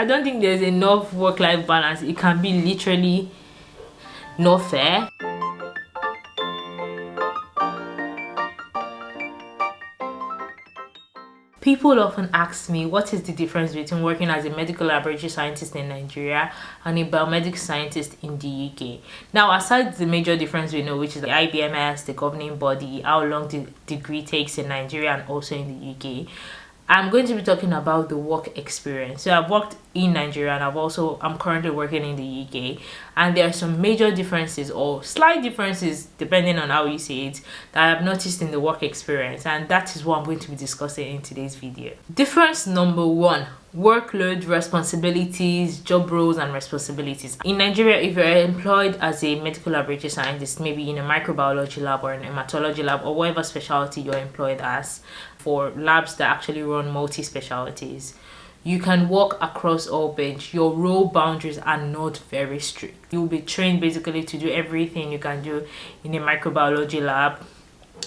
I don't think there's enough work-life balance. It can be literally not fair. People often ask me what is the difference between working as a medical laboratory scientist in Nigeria and a biomedical scientist in the UK. Now, aside the major difference we know, which is the IBMS, the governing body, how long the degree takes in Nigeria and also in the UK, I'm going to be talking about the work experience. So I've worked in Nigeria and I'm currently working in the UK, and there are some major differences or slight differences depending on how you see it that I've noticed in the work experience, and that is what I'm going to be discussing in today's video. Difference number one: workload, responsibilities, job roles and responsibilities. In Nigeria, if you're employed as a medical laboratory scientist, maybe in a microbiology lab or an hematology lab or whatever specialty you're employed as, for labs that actually run multi-specialties, you can work across all bench. Your role boundaries are not very strict. You'll be trained basically to do everything you can do in a microbiology lab.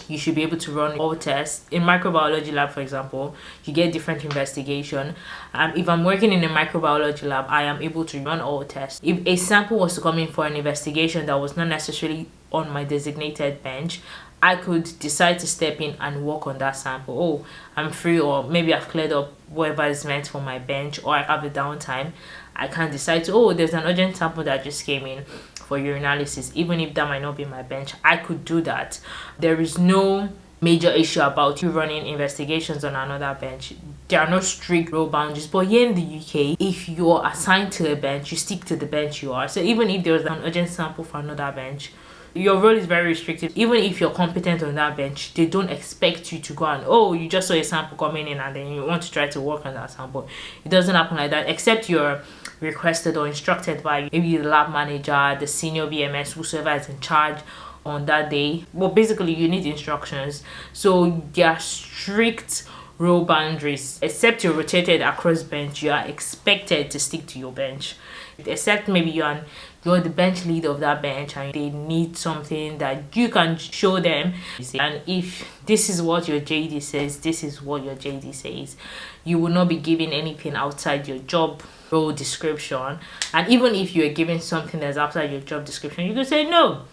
You should be able to run all tests. In microbiology lab, for example, you get different investigation. If I'm working in a microbiology lab, I am able to run all tests. If a sample was to come in for an investigation that was not necessarily on my designated bench, I could decide to step in and work on that sample. Oh, I'm free, or maybe I've cleared up whatever is meant for my bench, or I have a downtime. I can decide to, oh, there's an urgent sample that just came in for urinalysis. Even if that might not be my bench, I could do that. There is no major issue about you running investigations on another bench. There are no strict role boundaries. But here in the UK, if you're assigned to a bench, you stick to the bench you are. So even if there's an urgent sample for another bench, your role is very restricted. Even if you're competent on that bench, they don't expect you to go and, oh, you just saw a sample coming in and then you want to try to work on that sample. It doesn't happen like that, except you're requested or instructed by maybe the lab manager, the senior BMS, whosoever is in charge on that day. But basically, you need instructions. So there are strict role boundaries. Except you're rotated across bench, you are expected to stick to your bench. Except maybe you're the bench lead of that bench and they need something that you can show them. And if this is what your JD says, this is what your JD says. You will not be given anything outside your job role description. And even if you're given something that's outside your job description, you can say, no,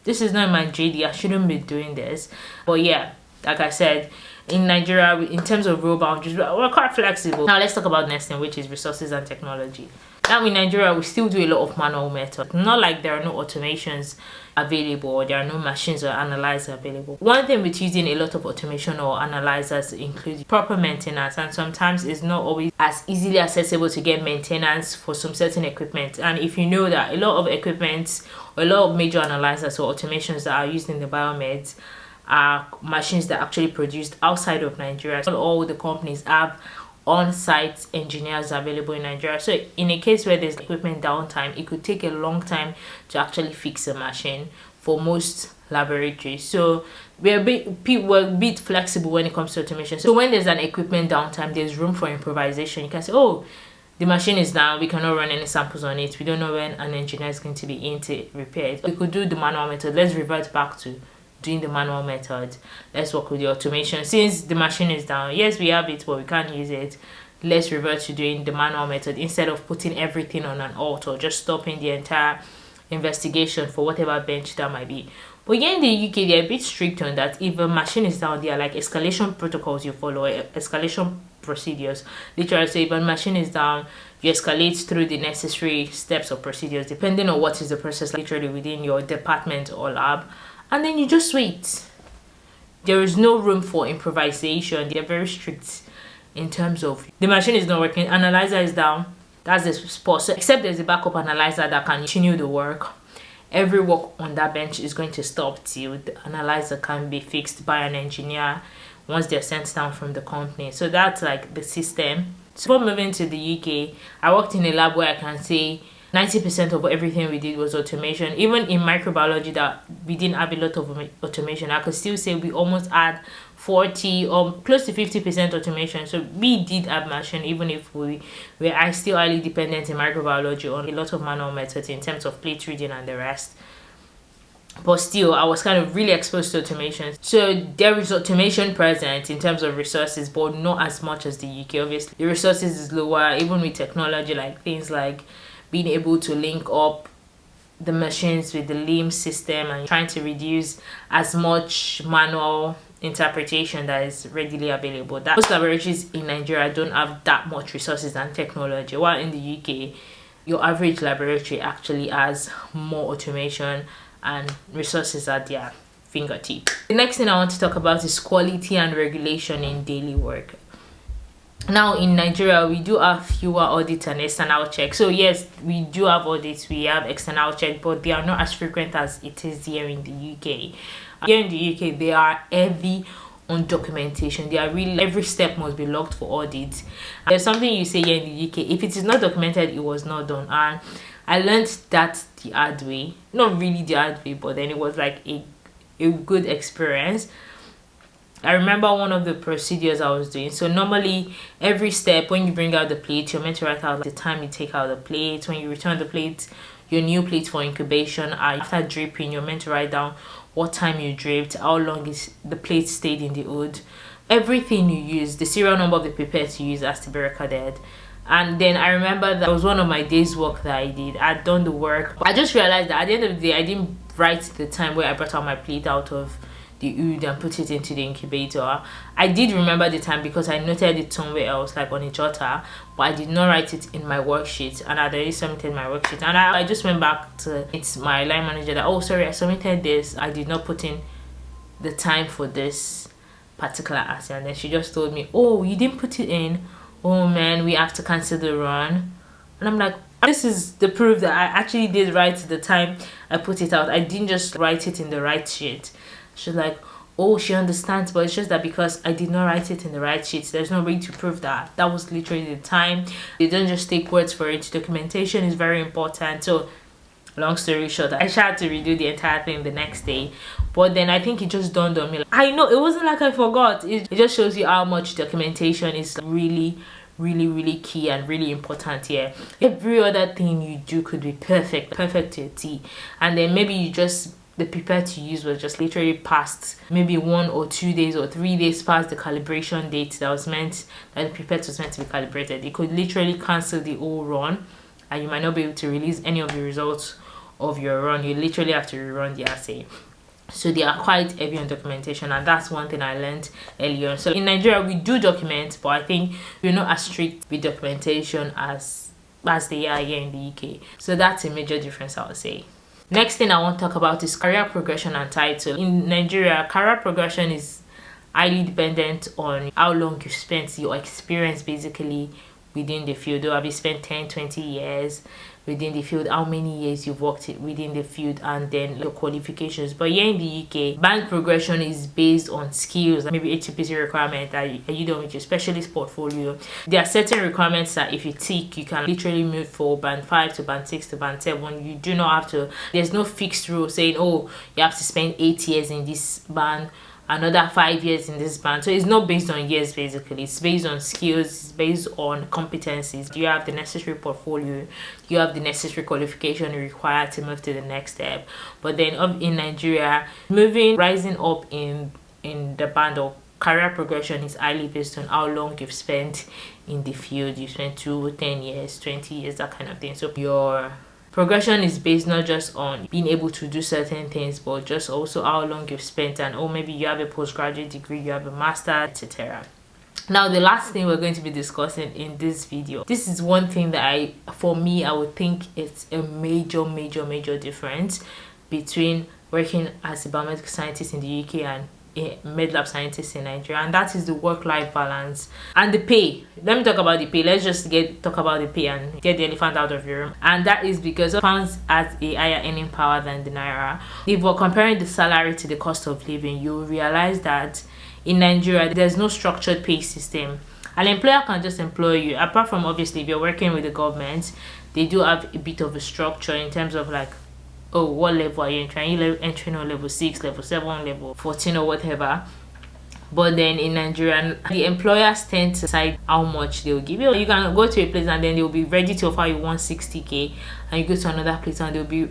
this is not my JD. I shouldn't be doing this. But yeah, like I said, in Nigeria, in terms of role boundaries, we're quite flexible. Now let's talk about next thing, which is resources and technology. Now in Nigeria, we still do a lot of manual methods. Not like there are no automations available or there are no machines or analyzers available. One thing with using a lot of automation or analyzers includes proper maintenance, and sometimes it's not always as easily accessible to get maintenance for some certain equipment. And if you know that a lot of equipment or a lot of major analyzers or automations that are used in the biomeds are machines that are actually produced outside of Nigeria. Not all the companies have on-site engineers available in Nigeria. So in a case where there's equipment downtime, it could take a long time to actually fix a machine for most laboratories. So we're a bit flexible when it comes to automation. So when there's an equipment downtime, there's room for improvisation. You can say, oh, the machine is down, we cannot run any samples on it. We don't know when an engineer is going to be in to repair it. We could do the manual method. Let's revert back to doing the manual method. Let's work with the automation. Since the machine is down, yes, we have it, but we can't use it. Let's revert to doing the manual method instead of putting everything on an alt or just stopping the entire investigation for whatever bench that might be. But here in the UK, they're a bit strict on that. If a machine is down, there are like escalation protocols you follow, escalation procedures. Literally, so if a machine is down, you escalate through the necessary steps or procedures depending on what is the process literally within your department or lab. And then you just wait. There is no room for improvisation. They're very strict in terms of the machine is not working, analyzer is down, that's the spot. So except there's a backup analyzer that can continue the work, every work on that bench is going to stop till the analyzer can be fixed by an engineer once they're sent down from the company. So that's like the system. So before moving to the UK, I worked in a lab where I can say 90% of everything we did was automation. Even in microbiology that we didn't have a lot of automation, I could still say we almost had 40 or close to 50% automation. So we did have machine, even if we were still highly dependent in microbiology on a lot of manual methods in terms of plate reading and the rest. but still I was kind of really exposed to automation. So there is automation present in terms of resources, but not as much as the UK. Obviously the resources is lower, even with technology, like things like being able to link up the machines with the LIMS system and trying to reduce as much manual interpretation that is readily available. That most laboratories in Nigeria don't have that much resources and technology, while in the UK your average laboratory actually has more automation and resources at their fingertip. The next thing I want to talk about is quality and regulation in daily work. Now in Nigeria we do have fewer audits and external checks. So yes, we do have audits, we have external checks, but they are not as frequent as it is here in the UK. Here in the UK they are heavy on documentation. They are really, every step must be logged for audit. There's something you say here in the UK, if it is not documented, it was not done. And I learned that the hard way. Not really the hard way, but then it was like a good experience. I remember one of the procedures I was doing. So normally every step, when you bring out the plate, you're meant to write out the time you take out the plate. When you return the plate, your new plate for incubation, after dripping, you're meant to write down what time you dripped, how long is the plate stayed in the hood, everything you use, the serial number of the pipette you use has to be recorded. And then I remember that was one of my days work that I did. I'd done the work. I just realized that at the end of the day I didn't write the time where I brought out my plate out of the hood and put it into the incubator. I did remember the time because I noted it somewhere else, like on a jotter, but I did not write it in my worksheet, and I'd already submitted my worksheet. And I just went back to my line manager that, oh sorry, I submitted this, I did not put in the time for this particular assay. And then she just told me, oh, you didn't put it in, oh man, we have to cancel the run. And I'm like, this is the proof that I actually did write the time I put it out. I didn't just write it in the right sheet. She's like, oh, she understands, but it's just that because I did not write it in the right sheet, there's no way to prove that that was literally the time. They don't just take words for it. Documentation is very important. So long story short, I had to redo the entire thing the next day. But then I think it just dawned on me, like, I know it wasn't like I forgot. It just shows you how much documentation is really key and really important here. Every other thing you do could be perfect to a T, and then maybe you just, the pipette you use was just literally past, maybe 1 or 2 days or 3 days past the calibration date that the pipette was meant to be calibrated. It could literally cancel the whole run, and you might not be able to release any of the results of your run. You literally have to rerun the assay. So they are quite heavy on documentation, and that's one thing I learned earlier. So in Nigeria we do document, but I think we're not as strict with documentation as they are here in the UK. So that's a major difference, I would say. Next thing I want to talk about is career progression and title. In Nigeria, career progression is highly dependent on how long you've spent, your experience basically within the field. Or have you spent 10-20 years within the field, how many years you've worked within the field, and then your qualifications. But here in the UK, band progression is based on skills, maybe HCPC requirement. Are you done with your specialist portfolio? There are certain requirements that if you tick, you can literally move for band 5 to band 6 to band 7. You do not have to, there's no fixed rule saying, oh, you have to spend 8 years in this band, another 5 years in this band. So it's not based on years, basically. It's based on skills, it's based on competencies. You have the necessary portfolio, you have the necessary qualification required to move to the next step. But then in Nigeria, rising up in the band or career progression is highly based on how long you've spent in the field. You've spent 2, 10 years, 20 years, that kind of thing. So your progression is based not just on being able to do certain things, but just also how long you've spent, and maybe you have a postgraduate degree, you have a master, etc. Now the last thing we're going to be discussing in this video, this is one thing that for me I would think it's a major difference between working as a biomedical scientist in the UK and a med lab scientist in Nigeria, and that is the work-life balance and the pay. Let me talk about the pay. Let's just talk about the pay and get the elephant out of your room. And that is because pounds has a higher earning power than the naira. If we're comparing the salary to the cost of living, you'll realize that in Nigeria there's no structured pay system. An employer can just employ you, apart from obviously if you're working with the government, they do have a bit of a structure in terms of like, oh, what level are you entering? Are you entering on level 6, level 7, level 14 or whatever? But then in Nigeria, the employers tend to decide how much they'll give you. You can go to a place and then they'll be ready to offer you 160k, and you go to another place and they'll be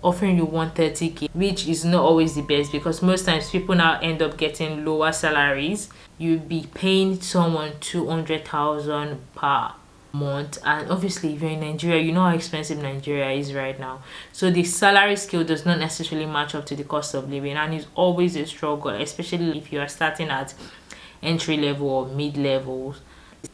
offering you 130k, which is not always the best because most times people now end up getting lower salaries. You'd be paying someone 200,000 per month, and obviously if you're in Nigeria, you know how expensive Nigeria is right now, so the salary scale does not necessarily match up to the cost of living, and it's always a struggle, especially if you are starting at entry level or mid levels.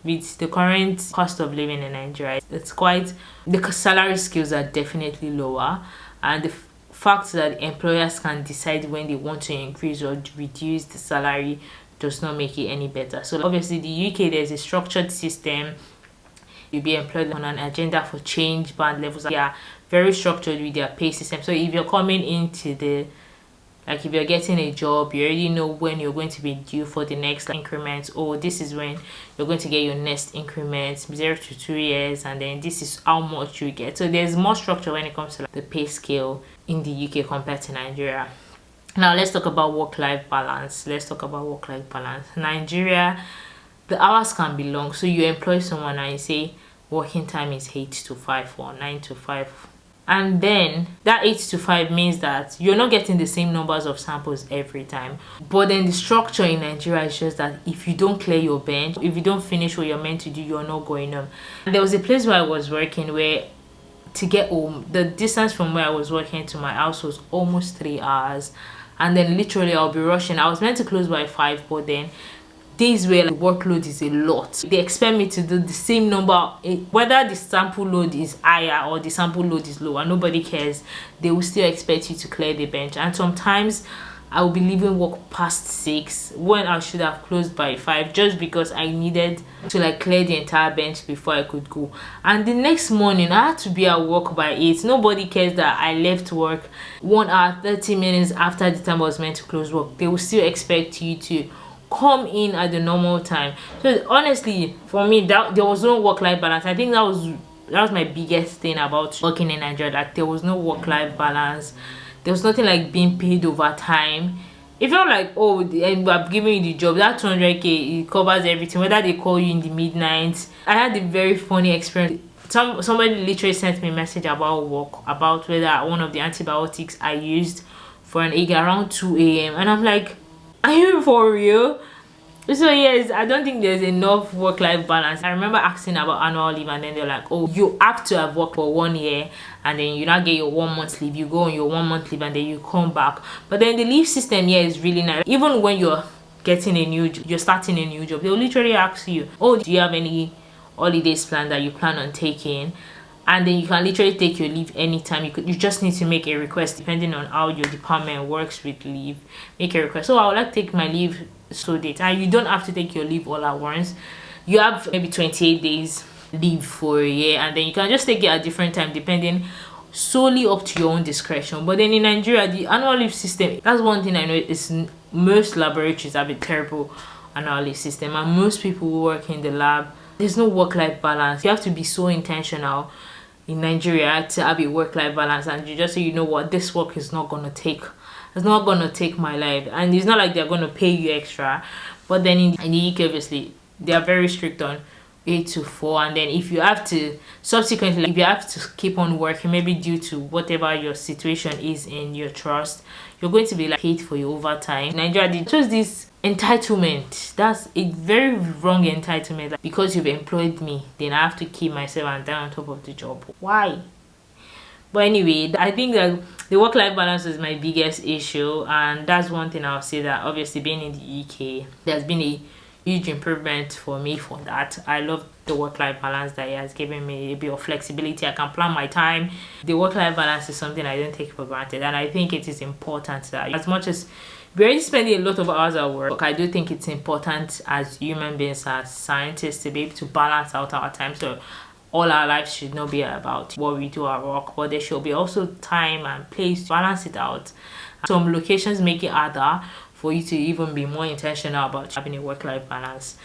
With the current cost of living in Nigeria, it's quite, the salary scales are definitely lower, and the fact that employers can decide when they want to increase or reduce the salary does not make it any better. So obviously the UK, there's a structured system. You'll be employed on an agenda for change, band levels. They are very structured with their pay system. So if you're coming into the, like if you're getting a job, you already know when you're going to be due for the next increment. Oh, this is when you're going to get your next increment, 0 to 2 years, and then this is how much you get. So there's more structure when it comes to like the pay scale in the UK compared to Nigeria. Now let's talk about work-life balance. Nigeria, the hours can be long. So you employ someone and you say working time is 8 to 5 or 9 to 5. And then that 8 to 5 means that you're not getting the same numbers of samples every time. But then the structure in Nigeria is just that if you don't clear your bench, if you don't finish what you're meant to do, you're not going home. And there was a place where I was working where to get home, the distance from where I was working to my house was almost 3 hours. And then literally I'll be rushing. I was meant to close by 5, but then days where the workload is a lot, they expect me to do the same number, whether the sample load is higher or the sample load is lower, nobody cares. They will still expect you to clear the bench, and sometimes I will be leaving work past 6 when I should have closed by 5, just because I needed to like clear the entire bench before I could go. And the next morning I had to be at work by 8. Nobody cares that I left work 1 hour 30 minutes after the time I was meant to close work. They will still expect you to come in at the normal time. So honestly, for me, that there was no work-life balance. I think that was my biggest thing about working in Nigeria, that there was no work-life balance. There was nothing like being paid overtime. It felt like, oh, and I'm giving you the job, that 200k, it covers everything, whether they call you in the midnight. I had a very funny experience. Somebody literally sent me a message about work, about whether one of the antibiotics I used for an egg around 2 a.m. and I'm like, are you for real? So yes, I don't think there's enough work-life balance. I remember asking about annual leave, and then they're like, oh, you have to have worked for 1 year and then you now get your 1 month leave. You go on your 1 month leave and then you come back. But then the leave system here is really nice. Even when you're starting a new job, they'll literally ask you, oh, do you have any holidays planned that you plan on taking? And then you can literally take your leave anytime. You just need to make a request depending on how your department works with leave. Make a request. So I would like to take my leave so date, and you don't have to take your leave all at once. You have maybe 28 days leave for a year, and then you can just take it at different time depending solely up to your own discretion. But then in Nigeria, the annual leave system, that's one thing I know, is most laboratories have a terrible annual leave system, and most people who work in the lab, there's no work-life balance. You have to be so intentional in Nigeria to have a work-life balance, and you just say, you know what, this work is not gonna take my life. And it's not like they're gonna pay you extra. But then in the UK, obviously they are very strict on 8 to 4, and then if you have to subsequently, if you have to keep on working, maybe due to whatever your situation is in your trust, you're going to be like paid for your overtime. In Nigeria, they chose this entitlement. That's a very wrong entitlement. Like, because you've employed me, then I have to keep myself and die on top of the job. Why? But anyway, I think that the work-life balance is my biggest issue, and that's one thing I'll say, that obviously being in the UK, there's been a huge improvement for me for that. I love the work-life balance that it has given me, a bit of flexibility. I can plan my time. The work-life balance is something I don't take for granted, and I think it is important that, as much as we're already spending a lot of hours at work, I do think it's important as human beings, as scientists, to be able to balance out our time. So all our lives should not be about what we do at work, but there should be also time and place to balance it out. Some locations make it harder for you to even be more intentional about having a work-life balance.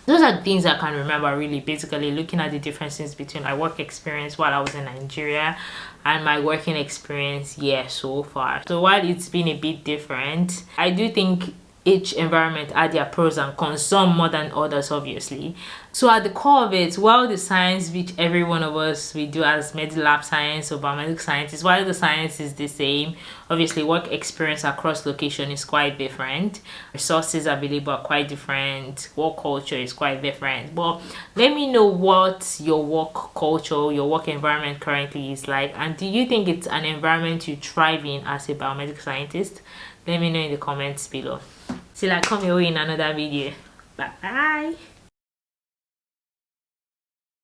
Those are things I can remember, really, basically looking at the differences between my work experience while I was in Nigeria and my working experience here so far. So while it's been a bit different, I do think each environment had their pros and cons, some more than others obviously. So at the core of it, while the science which every one of us we do as med lab science or biomedical scientists, while the science is the same, obviously work experience across location is quite different, resources available are quite different, work culture is quite different. But let me know what your work culture, your work environment currently is like, and do you think it's an environment you thrive in as a biomedical scientist? Let me know in the comments below. Till I come your way in another video. Bye bye.